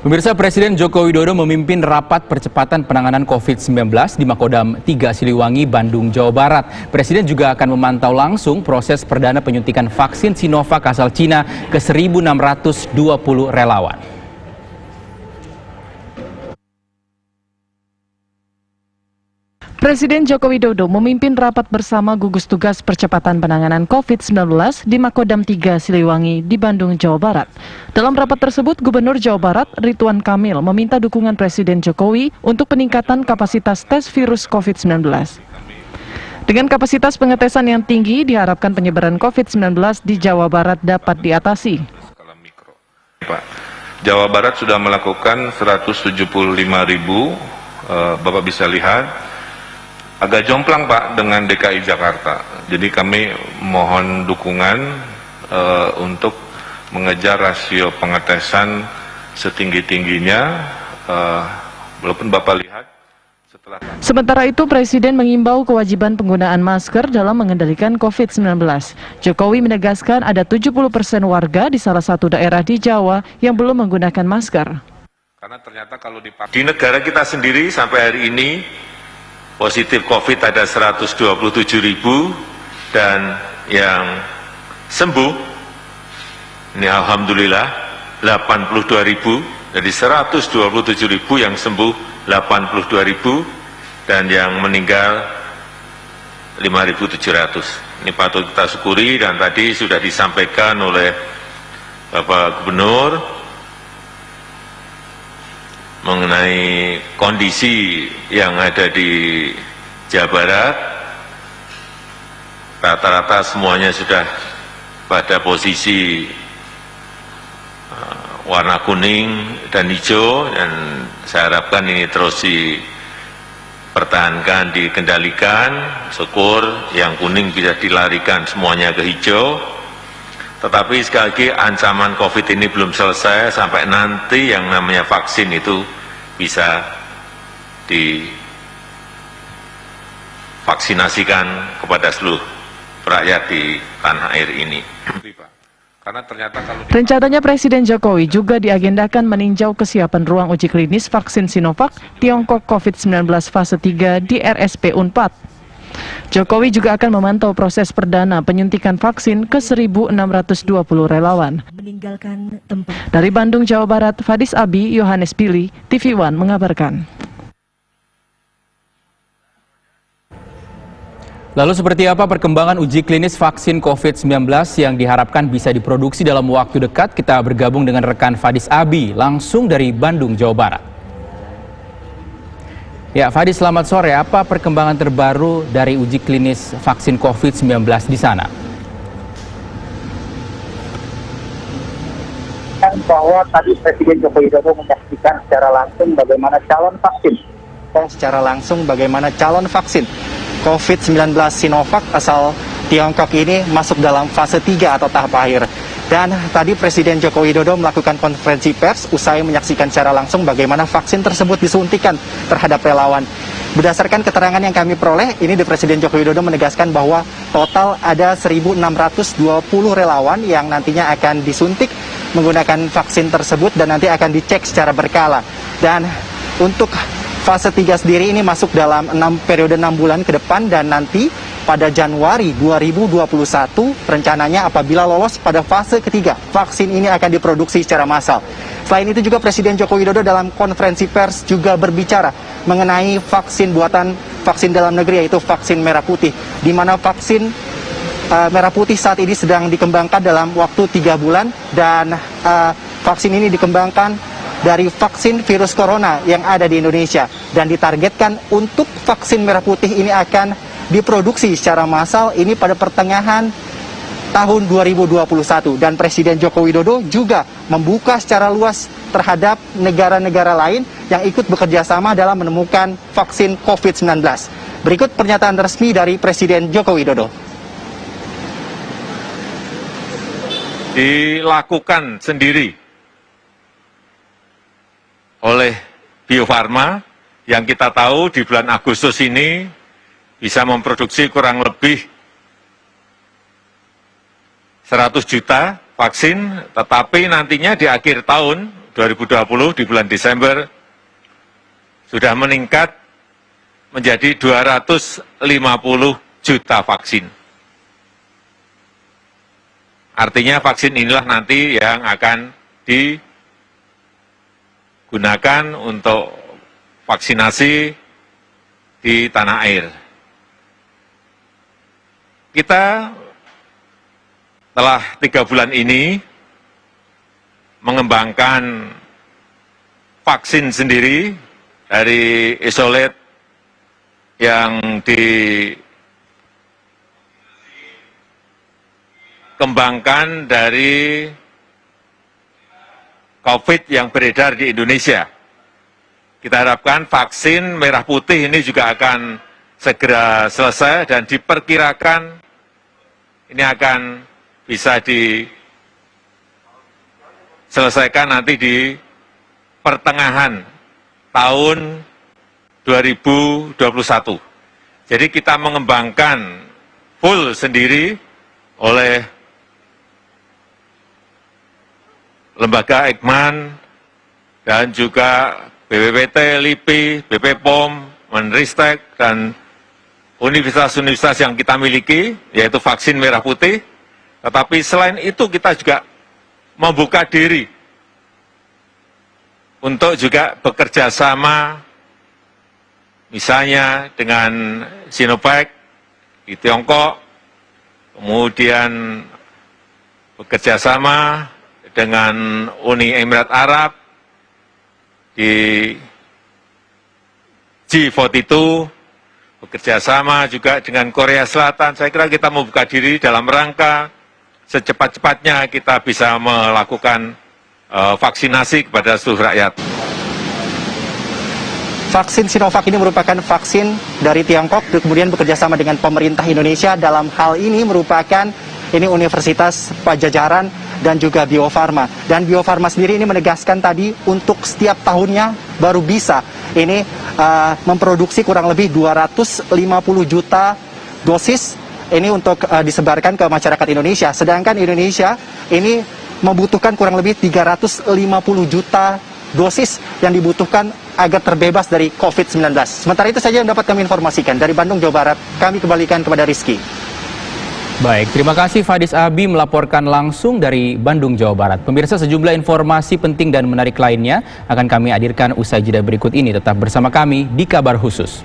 Pemirsa, Presiden Joko Widodo memimpin rapat percepatan penanganan COVID-19 di Makodam 3 Siliwangi, Bandung, Jawa Barat. Presiden juga akan memantau langsung proses perdana penyuntikan vaksin Sinovac asal Cina ke 1.620 relawan. Presiden Joko Widodo memimpin rapat bersama gugus tugas percepatan penanganan COVID-19 di Makodam 3 Siliwangi di Bandung, Jawa Barat. Dalam rapat tersebut, Gubernur Jawa Barat Ridwan Kamil meminta dukungan Presiden Jokowi untuk peningkatan kapasitas tes virus COVID-19. Dengan kapasitas pengetesan yang tinggi, diharapkan penyebaran COVID-19 di Jawa Barat dapat diatasi. Pak, Jawa Barat sudah melakukan 175.000, Bapak bisa lihat. Agak jomplang Pak dengan DKI Jakarta. Jadi kami mohon dukungan untuk mengejar rasio pengetesan setinggi-tingginya, walaupun Bapak lihat setelah... Sementara itu, Presiden mengimbau kewajiban penggunaan masker dalam mengendalikan COVID-19. Jokowi menegaskan ada 70% warga di salah satu daerah di Jawa yang belum menggunakan masker. Karena ternyata kalau di negara kita sendiri sampai hari ini positif COVID ada 127.000 dan yang sembuh ini alhamdulillah 82.000. Jadi 127.000 yang sembuh 82.000 dan yang meninggal 5.700. Ini patut kita syukuri dan tadi sudah disampaikan oleh Bapak Gubernur mengenai kondisi yang ada di Jawa Barat. Rata-rata semuanya sudah pada posisi warna kuning dan hijau, dan saya harapkan ini terus dipertahankan, dikendalikan. Syukur yang kuning bisa dilarikan semuanya ke hijau. Tetapi sekali lagi ancaman COVID ini belum selesai sampai nanti yang namanya vaksin itu bisa divaksinasikan kepada seluruh rakyat di tanah air ini. Karena ternyata rencananya Presiden Jokowi juga diagendakan meninjau kesiapan ruang uji klinis vaksin Sinovac Tiongkok COVID-19 fase 3 di RSP Unpad. Jokowi juga akan memantau proses perdana penyuntikan vaksin ke 1.620 relawan. Dari Bandung, Jawa Barat, Fadis Abi, Yohanes Billy, TV One mengabarkan. Lalu seperti apa perkembangan uji klinis vaksin COVID-19 yang diharapkan bisa diproduksi dalam waktu dekat? Kita bergabung dengan rekan Fadis Abi langsung dari Bandung, Jawa Barat. Ya, Fadis, selamat sore. Apa perkembangan terbaru dari uji klinis vaksin COVID-19 di sana? Bahwa tadi Presiden Joko Widodo menyaksikan secara langsung bagaimana calon vaksin COVID-19 Sinovac asal Tiongkok ini masuk dalam fase 3 atau tahap akhir. Dan tadi Presiden Joko Widodo melakukan konferensi pers usai menyaksikan secara langsung bagaimana vaksin tersebut disuntikan terhadap relawan. Berdasarkan keterangan yang kami peroleh, ini Presiden Joko Widodo menegaskan bahwa total ada 1.620 relawan yang nantinya akan disuntik menggunakan vaksin tersebut dan nanti akan dicek secara berkala. Dan untuk fase 3 sendiri ini masuk dalam periode 6 bulan ke depan, dan nanti pada Januari 2021 rencananya apabila lolos pada fase ketiga, vaksin ini akan diproduksi secara massal. Selain itu juga Presiden Joko Widodo dalam konferensi pers juga berbicara mengenai vaksin dalam negeri, yaitu vaksin merah putih, di mana vaksin merah putih saat ini sedang dikembangkan dalam waktu 3 bulan, dan vaksin ini dikembangkan dari vaksin virus corona yang ada di Indonesia, dan ditargetkan untuk vaksin merah putih ini akan diproduksi secara massal ini pada pertengahan tahun 2021, dan Presiden Joko Widodo juga membuka secara luas terhadap negara-negara lain yang ikut bekerja sama dalam menemukan vaksin COVID-19. Berikut pernyataan resmi dari Presiden Joko Widodo. Dilakukan sendiri oleh Bio Farma yang kita tahu di bulan Agustus ini bisa memproduksi kurang lebih 100 juta vaksin, tetapi nantinya di akhir tahun 2020 di bulan Desember sudah meningkat menjadi 250 juta vaksin. Artinya vaksin inilah nanti yang akan digunakan untuk vaksinasi di tanah air. Kita telah 3 bulan ini mengembangkan vaksin sendiri dari isolat yang dikembangkan dari COVID yang beredar di Indonesia. Kita harapkan vaksin merah putih ini juga akan segera selesai dan diperkirakan ini akan bisa diselesaikan nanti di pertengahan tahun 2021. Jadi kita mengembangkan full sendiri oleh lembaga Eijkman dan juga BPPT, LIPI, BP POM, Menristek, dan universitas-universitas yang kita miliki, yaitu vaksin merah putih. Tetapi selain itu kita juga membuka diri untuk juga bekerja sama, misalnya dengan Sinovac di Tiongkok, kemudian bekerja sama dengan Uni Emirat Arab di G42, bekerja sama juga dengan Korea Selatan. Saya kira kita membuka diri dalam rangka secepat-cepatnya kita bisa melakukan vaksinasi kepada seluruh rakyat. Vaksin Sinovac ini merupakan vaksin dari Tiongkok, kemudian bekerja sama dengan pemerintah Indonesia. Dalam hal ini merupakan Universitas Pajajaran dan juga Bio Farma. Dan Bio Farma sendiri ini menegaskan tadi untuk setiap tahunnya baru bisa ini memproduksi kurang lebih 250 juta dosis ini untuk disebarkan ke masyarakat Indonesia. Sedangkan Indonesia ini membutuhkan kurang lebih 350 juta dosis yang dibutuhkan agar terbebas dari COVID-19. Sementara itu saja yang dapat kami informasikan. Dari Bandung, Jawa Barat, kami kembalikan kepada Rizky. Baik, terima kasih Fadis Abi melaporkan langsung dari Bandung, Jawa Barat. Pemirsa, sejumlah informasi penting dan menarik lainnya akan kami hadirkan usai jeda berikut ini. Tetap bersama kami di Kabar Khusus.